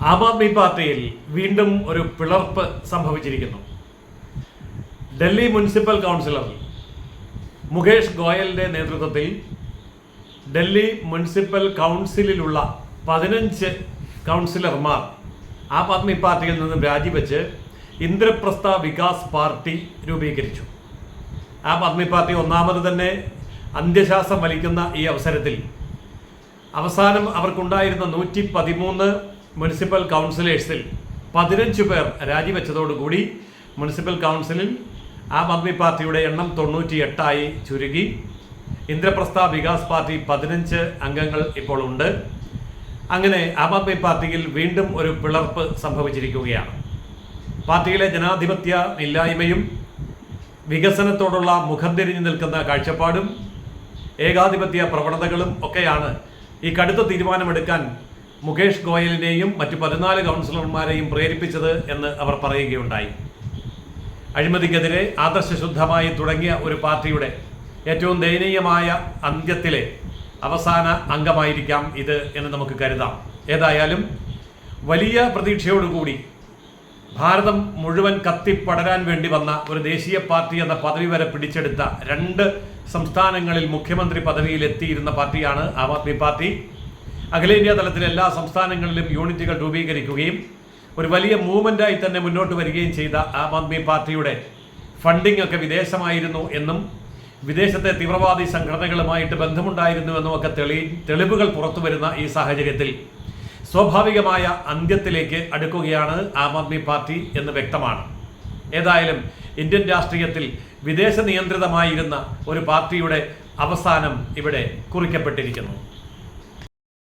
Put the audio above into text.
ആം ആദ്മി പാർട്ടിയിൽ വീണ്ടും ഒരു പിളർപ്പ് സംഭവിച്ചിരിക്കുന്നു. ഡൽഹി മുനിസിപ്പൽ കൗൺസിലർ മുകേഷ് ഗോയലിൻ്റെ നേതൃത്വത്തിൽ ഡൽഹി മുനിസിപ്പൽ കൗൺസിലിലുള്ള 15 കൗൺസിലർമാർ ആം ആദ്മി പാർട്ടിയിൽ നിന്നും രാജിവെച്ച് ഇന്ദ്രപ്രസ്ഥ വികാസ് പാർട്ടി രൂപീകരിച്ചു. ആം ആദ്മി പാർട്ടി ഒന്നാമത് തന്നെ അന്ത്യശ്വാസം വലിക്കുന്ന ഈ അവസരത്തിൽ അവസാനം അവർക്കുണ്ടായിരുന്ന 113 മുനിസിപ്പൽ കൗൺസിലേഴ്സിൽ 15 പേർ രാജിവെച്ചതോടുകൂടി മുനിസിപ്പൽ കൗൺസിലിൽ ആം ആദ്മി പാർട്ടിയുടെ എണ്ണം 98 ചുരുങ്ങി. ഇന്ദ്രപ്രസ്ഥ വികാസ് പാർട്ടി 15 അംഗങ്ങൾ ഇപ്പോൾ ഉണ്ട്. അങ്ങനെ ആം ആദ്മി പാർട്ടിയിൽ വീണ്ടും ഒരു പിളർപ്പ് സംഭവിച്ചിരിക്കുകയാണ്. പാർട്ടിയിലെ ജനാധിപത്യ ഇല്ലായ്മയും വികസനത്തോടുള്ള മുഖം തിരിഞ്ഞു നിൽക്കുന്ന കാഴ്ചപ്പാടും ഏകാധിപത്യ പ്രവണതകളും ഒക്കെയാണ് ഈ കടുത്ത തീരുമാനമെടുക്കാൻ മുകേഷ് ഗോയലിനെയും മറ്റ് 14 കൗൺസിലർമാരെയും പ്രേരിപ്പിച്ചത് എന്ന് അവർ പറയുകയുണ്ടായി. അഴിമതിക്കെതിരെ ആദർശശുദ്ധമായി തുടങ്ങിയ ഒരു പാർട്ടിയുടെ ഏറ്റവും ദയനീയമായ അന്ത്യത്തിലെ അവസാന അംഗമായിരിക്കാം ഇത് എന്ന് നമുക്ക് കരുതാം. ഏതായാലും വലിയ പ്രതീക്ഷയോടുകൂടി ഭാരതം മുഴുവൻ കത്തിപ്പടരാൻ വേണ്ടി വന്ന ഒരു ദേശീയ പാർട്ടി എന്ന പദവി വരെ പിടിച്ചെടുത്ത 2 സംസ്ഥാനങ്ങളിൽ മുഖ്യമന്ത്രി പദവിയിൽ എത്തിയിരുന്ന പാർട്ടിയാണ് ആം ആദ്മി പാർട്ടി. അഖിലേന്ത്യാ തലത്തിൽ എല്ലാ സംസ്ഥാനങ്ങളിലും യൂണിറ്റുകൾ രൂപീകരിക്കുകയും ഒരു വലിയ മൂവ്മെൻ്റായി തന്നെ മുന്നോട്ട് വരികയും ചെയ്ത ആം ആദ്മി പാർട്ടിയുടെ ഫണ്ടിംഗ് ഒക്കെ വിദേശമായിരുന്നു എന്നും വിദേശത്തെ തീവ്രവാദി സംഘടനകളുമായിട്ട് ബന്ധമുണ്ടായിരുന്നുവെന്നും ഒക്കെ തെളിവുകൾ പുറത്തു വരുന്ന ഈ സാഹചര്യത്തിൽ സ്വാഭാവികമായ അന്ത്യത്തിലേക്ക് അടുക്കുകയാണ് ആം ആദ്മി പാർട്ടി എന്ന് വ്യക്തമാണ്. ഏതായാലും ഇന്ത്യൻ രാഷ്ട്രീയത്തിൽ വിദേശ നിയന്ത്രിതമായിരുന്ന ഒരു പാർട്ടിയുടെ അവസാനം ഇവിടെ കുറിക്കപ്പെട്ടിരിക്കുന്നു.